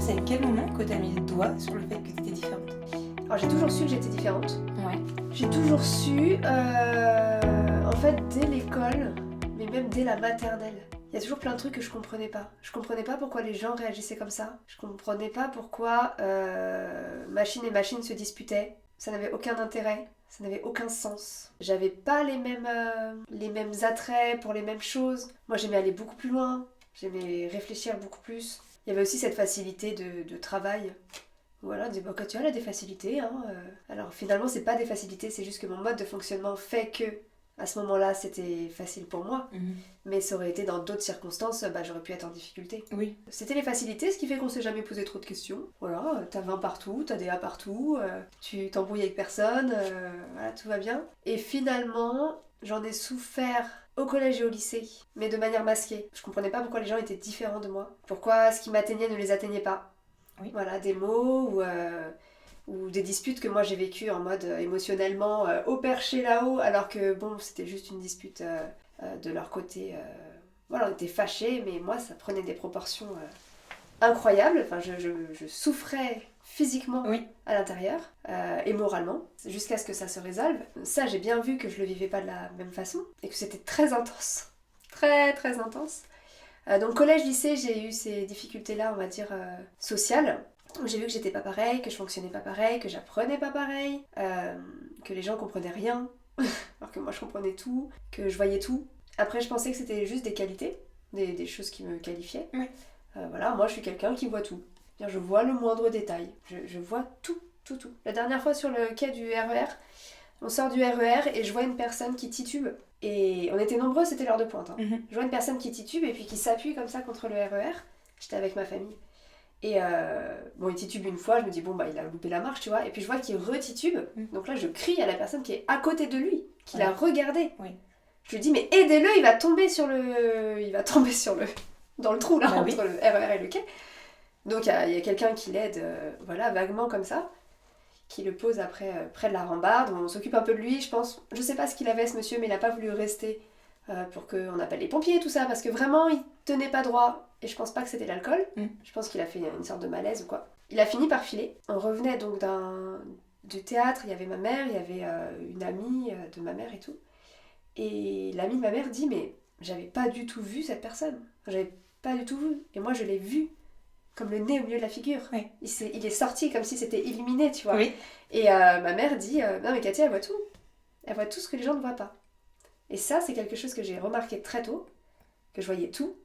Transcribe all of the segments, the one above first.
c'est à quel moment que t'as mis le doigt sur le fait que t'étais différente? Alors j'ai toujours su que j'étais différente. Ouais. J'ai toujours su, en fait, dès l'école, mais même dès la maternelle. Il y a toujours plein de trucs que je comprenais pas. Je comprenais pas pourquoi les gens réagissaient comme ça. Je comprenais pas pourquoi machine et machine se disputaient. Ça n'avait aucun intérêt, ça n'avait aucun sens. J'avais pas les mêmes attraits pour les mêmes choses. Moi j'aimais aller beaucoup plus loin, j'aimais réfléchir beaucoup plus. Il y avait aussi cette facilité de travail. Voilà, on disait, bah, quand tu as des facilités, hein. Alors finalement, c'est pas des facilités, c'est juste que mon mode de fonctionnement fait que, à ce moment-là, c'était facile pour moi. Mais ça aurait été dans d'autres circonstances, bah, j'aurais pu être en difficulté. Oui. C'était les facilités, ce qui fait qu'on s'est jamais posé trop de questions. Voilà, t'as 20 partout, t'as des A partout, tu t'embrouilles avec personne, voilà, tout va bien. Et finalement, j'en ai souffert au collège et au lycée, mais de manière masquée. Je comprenais pas pourquoi les gens étaient différents de moi. Pourquoi ce qui m'atteignait ne les atteignait pas. Oui. Voilà, des mots ou des disputes que moi j'ai vécues en mode émotionnellement au perché là-haut, alors que bon, c'était juste une dispute de leur côté. Voilà, on était fâchés, mais moi ça prenait des proportions incroyables. Enfin, je souffrais physiquement à l'intérieur et moralement, jusqu'à ce que ça se résolve. Ça, j'ai bien vu que je le vivais pas de la même façon et que c'était très intense. Très très intense. Donc collège-lycée, j'ai eu ces difficultés-là, on va dire, sociales. J'ai vu que j'étais pas pareil, que je fonctionnais pas pareil, que j'apprenais pas pareil, que les gens comprenaient rien, alors que moi je comprenais tout, que je voyais tout. Après, je pensais que c'était juste des qualités, des choses qui me qualifiaient. Oui. Voilà, moi je suis quelqu'un qui voit tout. Je vois le moindre détail, je vois tout. La dernière fois sur le quai du RER, on sort du RER et je vois une personne qui titube. Et on était nombreux, c'était l'heure de pointe. Hein. Je vois une personne qui titube et puis qui s'appuie comme ça contre le RER. J'étais avec ma famille. Et bon, il titube une fois, je me dis, bon, bah, il a loupé la marche, tu vois. Et puis je vois qu'il retitube. Donc là, je crie à la personne qui est à côté de lui, qui l'a regardé. Oui. Je lui dis, mais aidez-le, il va tomber dans le trou, là, Bah, entre le RER et le quai. Donc il y a quelqu'un qui l'aide, voilà, vaguement comme ça, qui le pose après près de la rambarde. On s'occupe un peu de lui, je pense. Je sais pas ce qu'il avait, ce monsieur, mais il n'a pas voulu rester pour qu'on appelle les pompiers, tout ça, parce que vraiment, il tenait pas droit. Et je pense pas que c'était l'alcool. Je pense qu'il a fait une sorte de malaise ou quoi. Il a fini par filer. On revenait donc du théâtre, il y avait ma mère, il y avait une amie de ma mère et tout. Et l'amie de ma mère dit, mais j'avais pas du tout vu cette personne. J'avais pas du tout vu. Et moi, je l'ai vu comme le nez au milieu de la figure. Oui. Il est sorti comme si c'était illuminé, tu vois. Oui. Et ma mère dit, non mais Katia, elle voit tout. Elle voit tout ce que les gens ne voient pas. Et ça, c'est quelque chose que j'ai remarqué très tôt, que je voyais tout.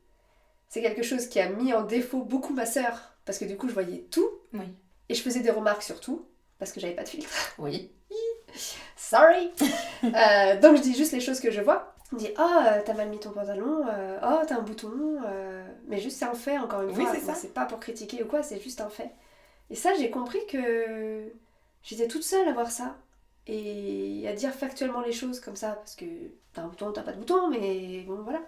C'est quelque chose qui a mis en défaut beaucoup ma sœur, parce que du coup, je voyais tout. Oui. Et je faisais des remarques sur tout, parce que j'avais pas de filtre. Oui. Sorry. Donc je dis juste les choses que je vois. Je dis, t'as mal mis ton pantalon, t'as un bouton, mais juste c'est un fait, encore une fois. Oui, c'est ça. C'est pas pour critiquer ou quoi, c'est juste un fait. Et ça, j'ai compris que j'étais toute seule à voir ça. Et à dire factuellement les choses comme ça, parce que t'as un bouton, t'as pas de bouton, mais bon, voilà.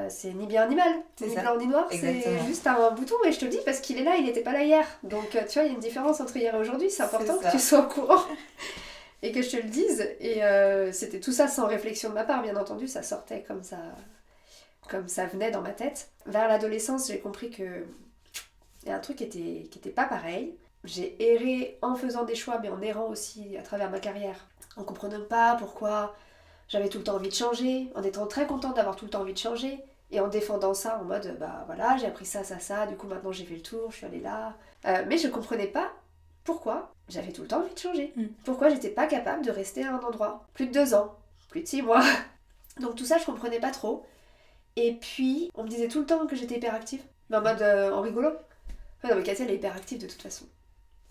C'est ni bien ni mal, C'est ni ça. blanc ni noir, Exactement. c'est juste un bouton, et je te le dis parce qu'il est là, il n'était pas là hier. Donc tu vois, il y a une différence entre hier et aujourd'hui, c'est important C'est ça. que tu sois au courant et que je te le dise. Et c'était tout ça sans réflexion de ma part, bien entendu, ça sortait comme ça venait dans ma tête. Vers l'adolescence, j'ai compris que il y a un truc qui était pas pareil. J'ai erré en faisant des choix, mais en errant aussi à travers ma carrière, en comprenant pas pourquoi j'avais tout le temps envie de changer, en étant très contente d'avoir tout le temps envie de changer, et en défendant ça en mode, bah voilà, j'ai appris ça, du coup maintenant j'ai fait le tour, je suis allée là. Mais je comprenais pas pourquoi j'avais tout le temps envie de changer. Pourquoi j'étais pas capable de rester à un endroit. Plus de 2 ans, plus de 6 mois. Donc tout ça, je comprenais pas trop. Et puis, on me disait tout le temps que j'étais hyperactive, mais en mode, en rigolant. Non mais Katia, elle est hyperactive de toute façon.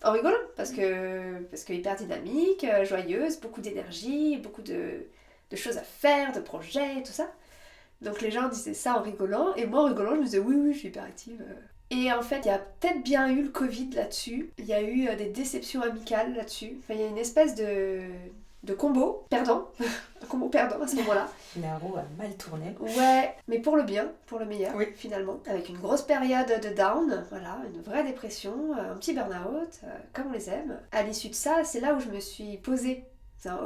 En rigolant, parce que hyper dynamique, joyeuse, beaucoup d'énergie, beaucoup de choses à faire, de projets, tout ça. Donc les gens disaient ça en rigolant, et moi en rigolant, je me disais oui, je suis hyperactive. Et en fait, il y a peut-être bien eu le Covid là-dessus, il y a eu des déceptions amicales là-dessus, enfin il y a une espèce de combo perdant, un combo perdant à ce moment-là. La roue a mal tourné. Ouais, mais pour le bien, pour le meilleur, Oui. finalement. Avec une grosse période de down, voilà, une vraie dépression, un petit burn-out, comme on les aime. À l'issue de ça, c'est là où je me suis posée.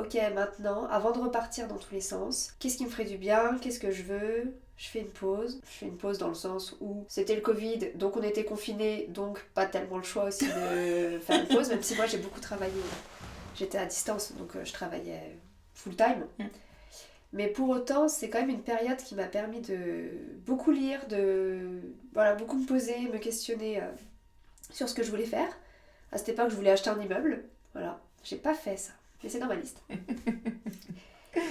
Ok, maintenant, avant de repartir dans tous les sens, qu'est-ce qui me ferait du bien, qu'est-ce que je veux, je fais une pause. Je fais une pause dans le sens où c'était le Covid, donc on était confinés, donc pas tellement le choix aussi de faire une pause, même si moi j'ai beaucoup travaillé. J'étais à distance, donc je travaillais full time. Mais pour autant, c'est quand même une période qui m'a permis de beaucoup lire, de beaucoup me poser, me questionner sur ce que je voulais faire. À cette époque, je voulais acheter un immeuble. Voilà, j'ai pas fait ça, mais c'est dans ma liste.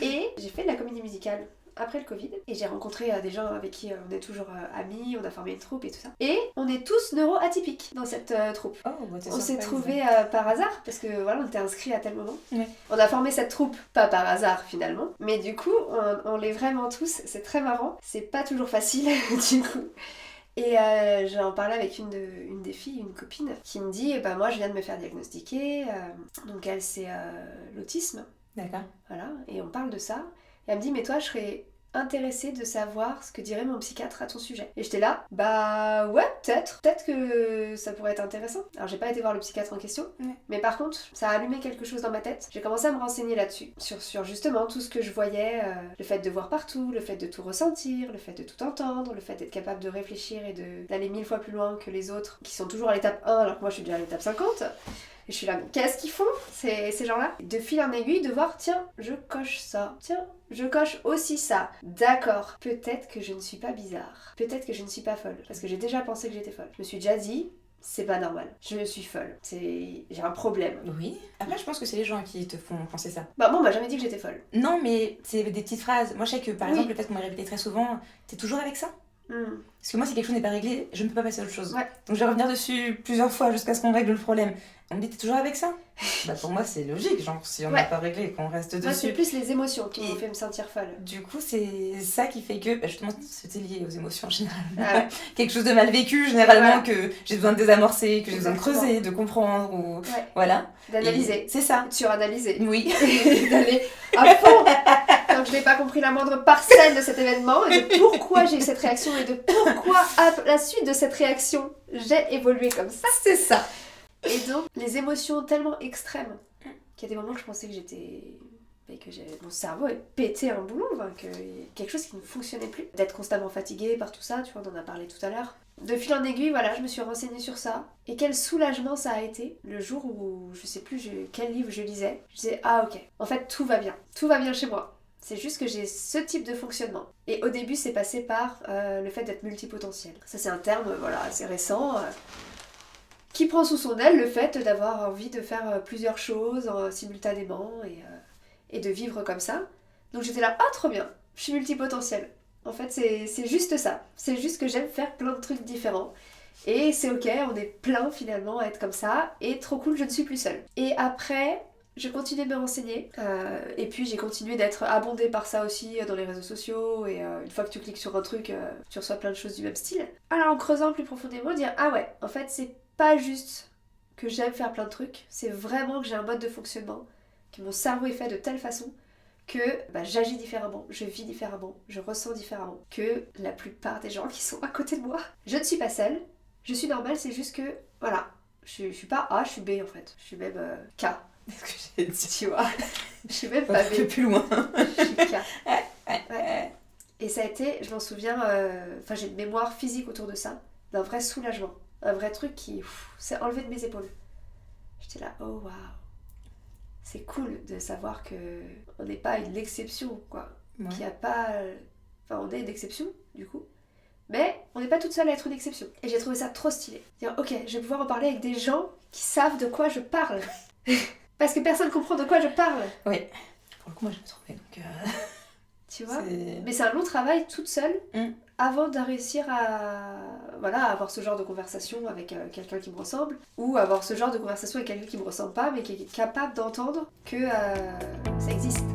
Et j'ai fait de la comédie musicale après le Covid, et j'ai rencontré des gens avec qui on est toujours amis, on a formé une troupe et tout ça. Et on est tous neuroatypiques dans cette troupe. Oh, bah, On s'est trouvés par hasard, parce que voilà, on était inscrits à tel moment. Ouais. On a formé cette troupe, pas par hasard finalement, mais du coup, on l'est vraiment tous, c'est très marrant. C'est pas toujours facile, du coup. Et j'en parlais avec une des filles, une copine, qui me dit, bah moi je viens de me faire diagnostiquer, donc elle c'est l'autisme. D'accord. Voilà, et on parle de ça. Et elle me dit, mais toi, je serais intéressée de savoir ce que dirait mon psychiatre à ton sujet. Et j'étais là, bah ouais, peut-être que ça pourrait être intéressant. Alors j'ai pas été voir le psychiatre en question, mais par contre, ça a allumé quelque chose dans ma tête. J'ai commencé à me renseigner là-dessus, sur justement tout ce que je voyais, le fait de voir partout, le fait de tout ressentir, le fait de tout entendre, le fait d'être capable de réfléchir et d'aller 1000 fois plus loin que les autres, qui sont toujours à l'étape 1 alors que moi je suis déjà à l'étape 50. Et je suis là, mais qu'est-ce qu'ils font ces gens-là? De fil en aiguille, de voir, tiens, je coche ça, tiens, je coche aussi ça. D'accord, peut-être que je ne suis pas bizarre, peut-être que je ne suis pas folle, parce que j'ai déjà pensé que j'étais folle. Je me suis déjà dit, c'est pas normal, je suis folle, j'ai un problème. Oui. Après, je pense que c'est les gens qui te font penser ça. Bah moi, on m'a jamais dit que j'étais folle. Non, mais c'est des petites phrases. Moi, je sais que par exemple, le fait qu'on m'a répété très souvent, t'es toujours avec ça? Parce que moi, si quelque chose n'est pas réglé, je ne peux pas passer à autre chose. Ouais. Donc je vais revenir dessus plusieurs fois jusqu'à ce qu'on règle le problème. On me dit, t'es toujours avec ça? Bah pour moi, c'est logique, genre si on n'a pas réglé et qu'on reste dessus. Moi, c'est plus les émotions qui m'ont fait me sentir folle. Du coup, c'est ça qui fait que, justement, c'était lié aux émotions en général. Ah ouais. Quelque chose de mal vécu, généralement, que j'ai besoin de désamorcer, que j'ai besoin de creuser, de comprendre, ou... Voilà. D'analyser. Et c'est ça. De suranalyser. Oui. D'aller à fond quand je n'ai pas compris la moindre parcelle de cet événement et de pourquoi j'ai eu cette réaction et de pourquoi à la suite de cette réaction j'ai évolué comme ça. C'est ça. Et donc les émotions tellement extrêmes qu'il y a des moments que je pensais que j'étais... et que mon cerveau est pété un boulon, enfin, que quelque chose qui ne fonctionnait plus. D'être constamment fatiguée par tout ça, tu vois, on en a parlé tout à l'heure. De fil en aiguille, voilà, je me suis renseignée sur ça. Et quel soulagement ça a été le jour où, je sais plus quel livre je lisais. Je disais, ah ok, en fait tout va bien chez moi. C'est juste que j'ai ce type de fonctionnement. Et au début, c'est passé par le fait d'être multipotentiel. Ça, c'est un terme, voilà, assez récent, qui prend sous son aile le fait d'avoir envie de faire plusieurs choses simultanément et de vivre comme ça. Donc j'étais là, ah trop bien, je suis multipotentielle. En fait, c'est juste ça. C'est juste que j'aime faire plein de trucs différents. Et c'est ok, on est plein finalement à être comme ça. Et trop cool, je ne suis plus seule. Et après... je continuais de me renseigner et puis j'ai continué d'être abondée par ça aussi dans les réseaux sociaux et une fois que tu cliques sur un truc, tu reçois plein de choses du même style. Alors en creusant plus profondément, dire ah ouais, en fait c'est pas juste que j'aime faire plein de trucs, c'est vraiment que j'ai un mode de fonctionnement, que mon cerveau est fait de telle façon que j'agis différemment, je vis différemment, je ressens différemment que la plupart des gens qui sont à côté de moi. Je ne suis pas seule, je suis normale, c'est juste que voilà, je suis pas A, je suis B en fait, je suis même K. C'est ce que j'ai dit. Tu vois, je suis même pas B. Plus loin. Je suis K. Ouais. Et ça a été, je m'en souviens, j'ai une mémoire physique autour de ça, d'un vrai soulagement, un vrai truc qui s'est enlevé de mes épaules. J'étais là, oh waouh, c'est cool de savoir que on n'est pas une exception, quoi. Ouais. Qu'il y a pas, on est une exception du coup. Mais on n'est pas toute seule à être une exception. Et j'ai trouvé ça trop stylé. Dire, ok, je vais pouvoir en parler avec des gens qui savent de quoi je parle. Parce que personne comprend de quoi je parle. Oui. Pour le coup, moi, je me trouvais, donc... Tu vois. Mais c'est un long travail toute seule avant de réussir à avoir ce genre de conversation avec quelqu'un qui me ressemble ou avoir ce genre de conversation avec quelqu'un qui me ressemble pas mais qui est capable d'entendre que ça existe.